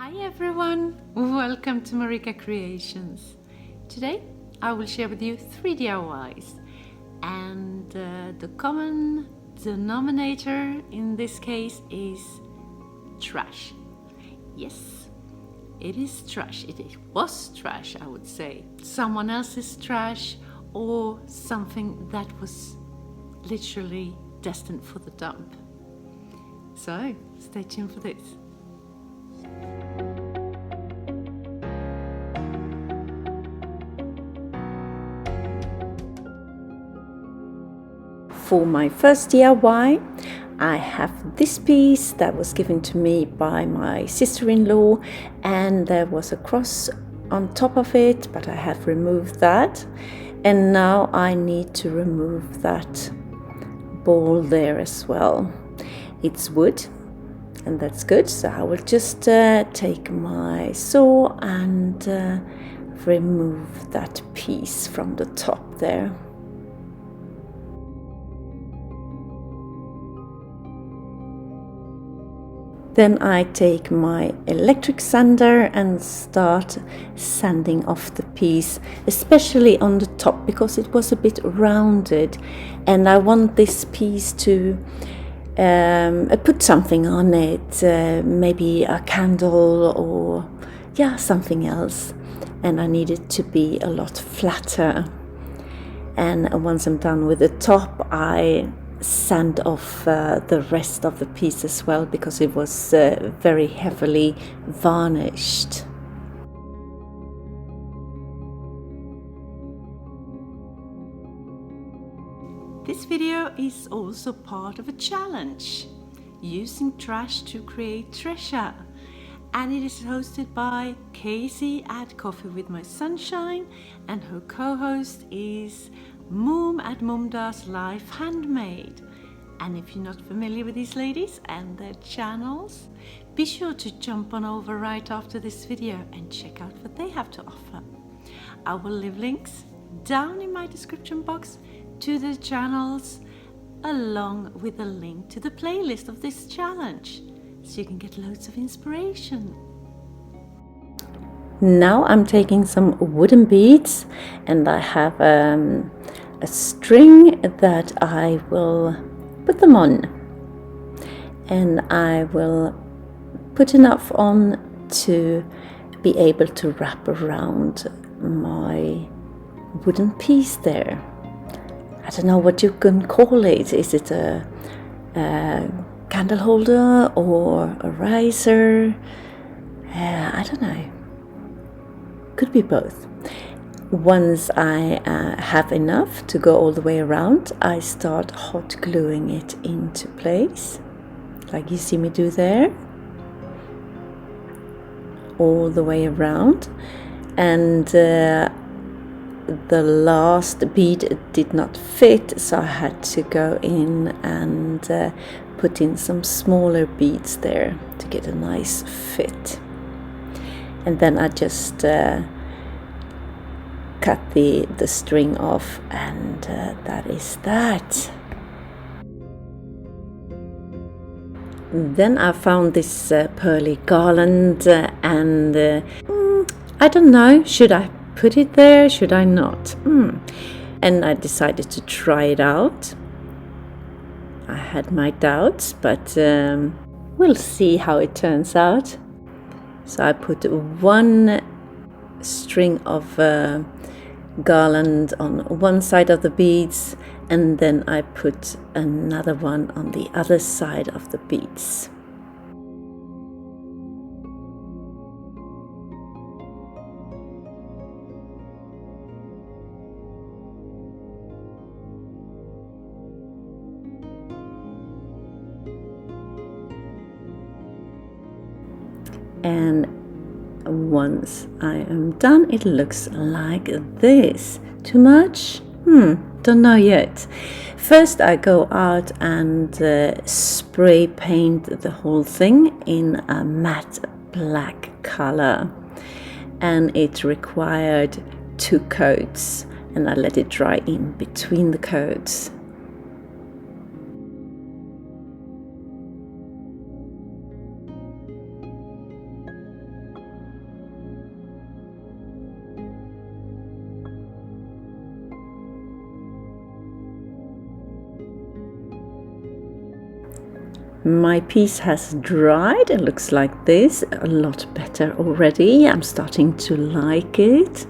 Hi everyone, welcome to MarikaCreations. Today I will share with you 3 DIYs and the common denominator in this case is trash. Yes, it is trash. It was trash, I would say. Someone else's trash or something that was literally destined for the dump. So stay tuned for this. For my first DIY, I have this piece that was given to me by my sister-in-law, and there was a cross on top of it, but I have removed that, and now I need to remove that ball there as well. It's wood, and that's good, so I will just take my saw and remove that piece from the top there. Then I take my electric sander and start sanding off the piece, especially on the top because it was a bit rounded, and I want this piece to put something on it, maybe a candle or something else, and I need it to be a lot flatter. And once I'm done with the top, I sand off the rest of the piece as well because it was very heavily varnished. This video is also part of a challenge, using trash to create treasure, and it is hosted by Casey at Coffee with My Sunshine, and her co-host is Mom at MomDas Life Handmade. And if you're not familiar with these ladies and their channels, be sure to jump on over right after this video and check out what they have to offer. I will leave links down in my description box to the channels, along with a link to the playlist of this challenge, so you can get loads of inspiration. Now I'm taking some wooden beads, and I have a string that I will put them on, and I will put enough on to be able to wrap around my wooden piece there. I don't know what you can call it. Is it a candle holder or a riser? I don't know. Could be both. Once I have enough to go all the way around, I start hot gluing it into place, like you see me do there, all the way around. And the last bead did not fit, so I had to go in and put in some smaller beads there to get a nice fit. And then I just cut the string off, and that is that. Then I found this pearly garland, and I don't know, should I put it there, should I not? And I decided to try it out. I had my doubts, but we'll see how it turns out. So I put one string of garland on one side of the beads, and then I put another one on the other side of the beads. And once I am done, it looks like this. Too much? Don't know yet. First I go out and spray paint the whole thing in a matte black color, and it required 2 coats, and I let it dry in between the coats. My piece has dried. It looks like this, a lot better already. I'm starting to like it.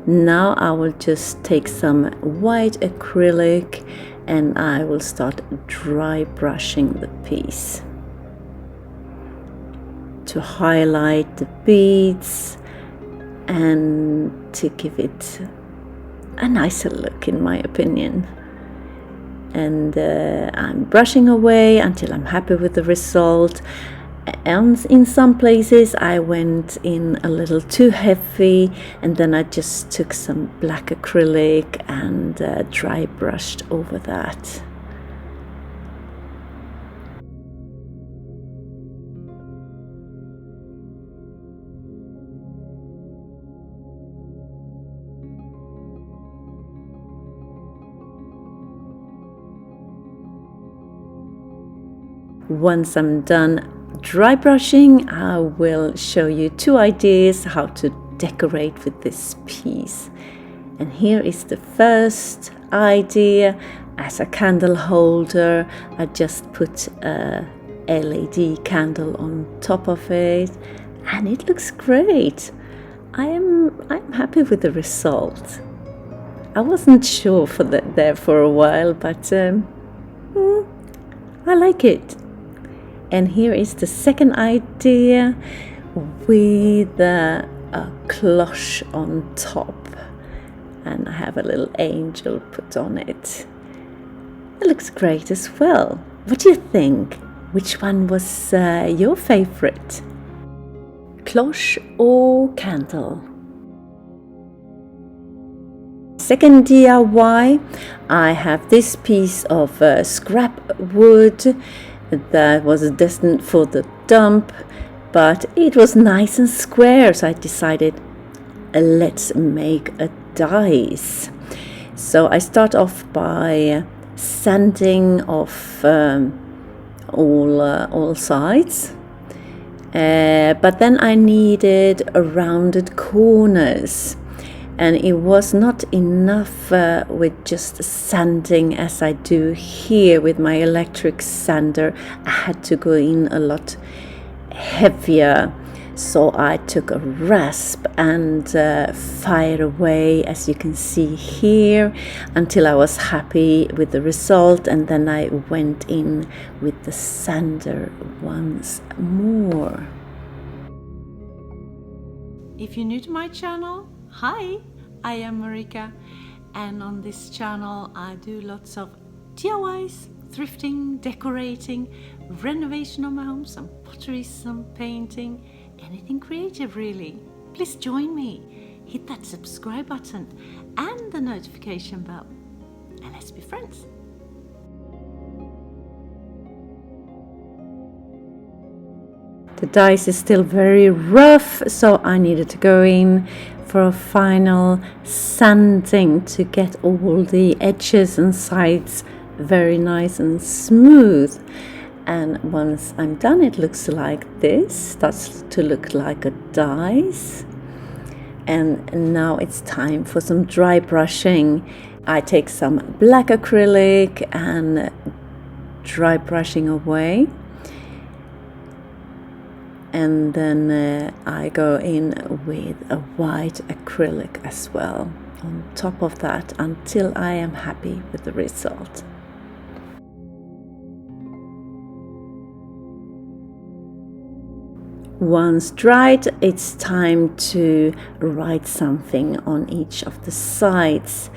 Now I will just take some white acrylic and I will start dry brushing the piece to highlight the beads and to give it a nicer look, in my opinion. And I'm brushing away until I'm happy with the result. And in some places I went in a little too heavy, and then I just took some black acrylic and dry brushed over that. Once I'm done dry brushing, I will show you 2 ideas how to decorate with this piece. And here is the first idea. As a candle holder, I just put a LED candle on top of it, and it looks great. I'm happy with the result. I wasn't sure for that there for a while, but I like it. And here is the second idea with a cloche on top, and I have a little angel put on it. It looks great as well. What do you think? Which one was your favorite? Cloche or candle? Second DIY, I have this piece of scrap wood that was destined for the dump, but it was nice and square, so I decided let's make a dice. So I start off by sanding off all sides, but then I needed rounded corners. And it was not enough with just sanding as I do here with my electric sander. I had to go in a lot heavier. So I took a rasp and fired away, as you can see here, until I was happy with the result. And then I went in with the sander once more. If you're new to my channel, hi, I am Marika, and on this channel I do lots of DIYs, thrifting, decorating, renovation of my home, some pottery, some painting, anything creative really. Please join me, hit that subscribe button and the notification bell, and let's be friends. The dice is still very rough, so I needed to go in for a final sanding to get all the edges and sides very nice and smooth. And once I'm done, it looks like this, starts to look like a dice. And now it's time for some dry brushing. I take some black acrylic and dry brushing away. And then I go in with a white acrylic as well on top of that until I am happy with the result. Once dried, it's time to write something on each of the sides.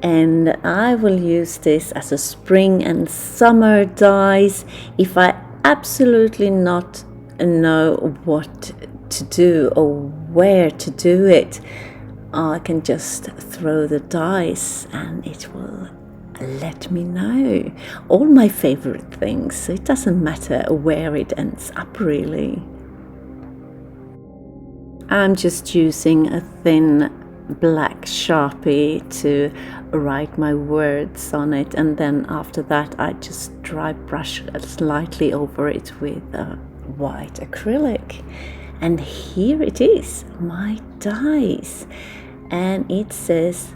And I will use this as a spring and summer dies. If I absolutely not know what to do or where to do it, I can just throw the dice and it will let me know all my favorite things, so it doesn't matter where it ends up really. I'm just using a thin black Sharpie to write my words on it, and then after that I just dry brush slightly over it with a white acrylic. And here it is, my dice, and it says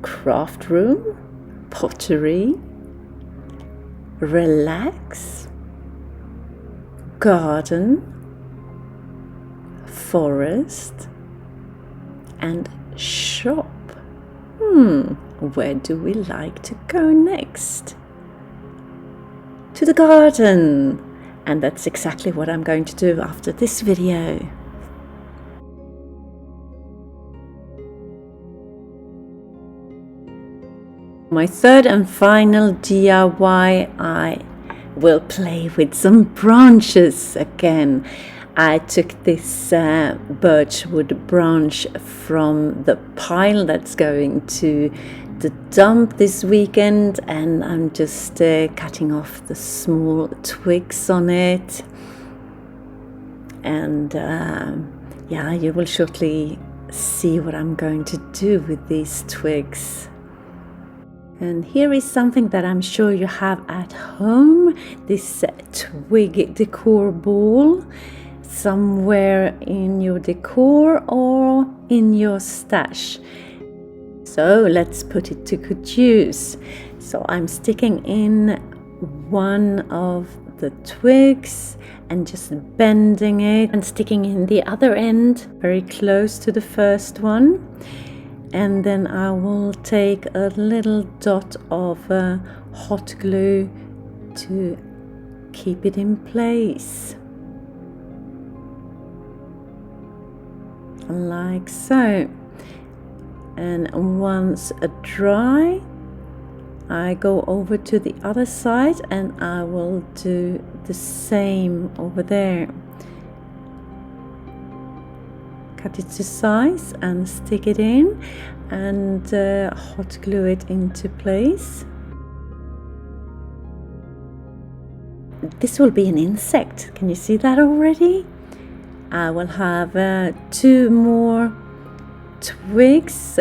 craft room, pottery, relax, garden, forest, and shop. Where do we like to go next? To the garden! And that's exactly what I'm going to do after this video. My third and final DIY, I will play with some branches again. I took this birchwood branch from the pile that's going to the dump this weekend, and I'm just cutting off the small twigs on it. And yeah, you will shortly see what I'm going to do with these twigs. And here is something that I'm sure you have at home, this twig decor ball, somewhere in your decor or in your stash. So let's put it to good use. So I'm sticking in one of the twigs and just bending it and sticking in the other end very close to the first one. And then I will take a little dot of hot glue to keep it in place. Like so. And once dry, I go over to the other side and I will do the same over there. Cut it to size and stick it in and hot glue it into place. This will be an insect. Can you see that already? I will have 2 more twigs.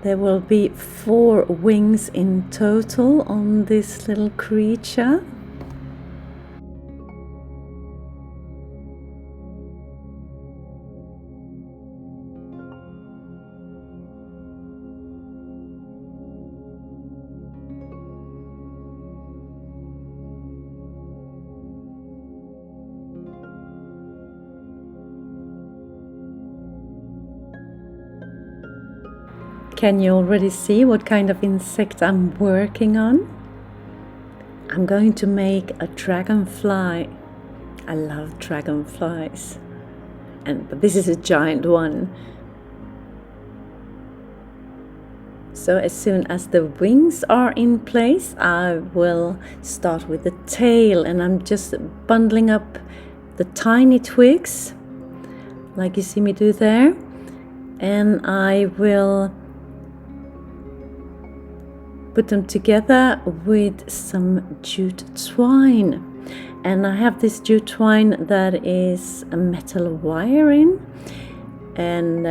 There will be 4 wings in total on this little creature. Can you already see what kind of insect I'm working on? I'm going to make a dragonfly. I love dragonflies, but this is a giant one. So as soon as the wings are in place, I will start with the tail, and I'm just bundling up the tiny twigs like you see me do there, and I will put them together with some jute twine. And I have this jute twine that is a metal wiring, and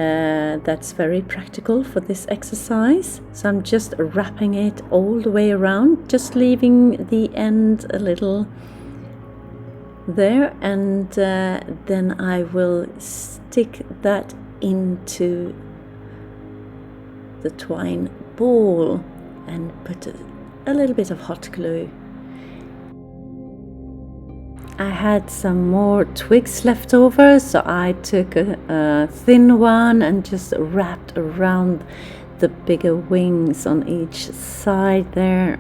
that's very practical for this exercise. So I'm just wrapping it all the way around, just leaving the end a little there, and then I will stick that into the twine ball and put a little bit of hot glue. I had some more twigs left over, so I took a thin one and just wrapped around the bigger wings on each side there.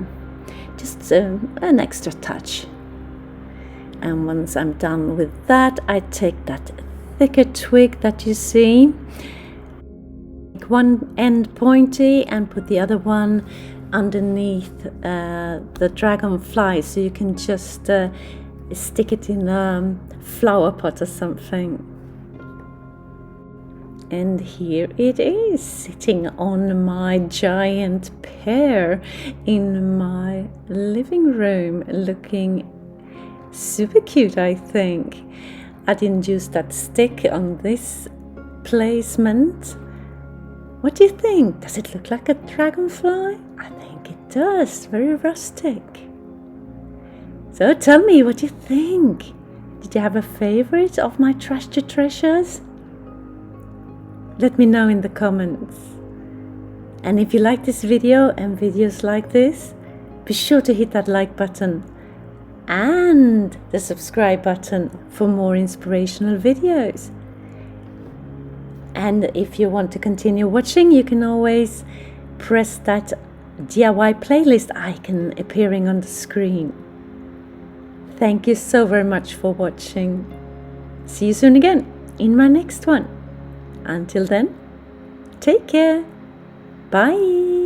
Just an extra touch. And once I'm done with that, I take that thicker twig that you see, make one end pointy and put the other one underneath the dragonfly, so you can just stick it in a flower pot or something. And here it is, sitting on my giant pear in my living room, looking super cute, I think. I didn't use that stick on this placement. What do you think? Does it look like a dragonfly? I think it does. Very rustic. So tell me what you think. Did you have a favorite of my trash to treasures? Let me know in the comments. And if you like this video and videos like this, be sure to hit that like button and the subscribe button for more inspirational videos. And if you want to continue watching, you can always press that DIY playlist icon appearing on the screen. Thank you so very much for watching. See you soon again in my next one. Until then, take care. Bye.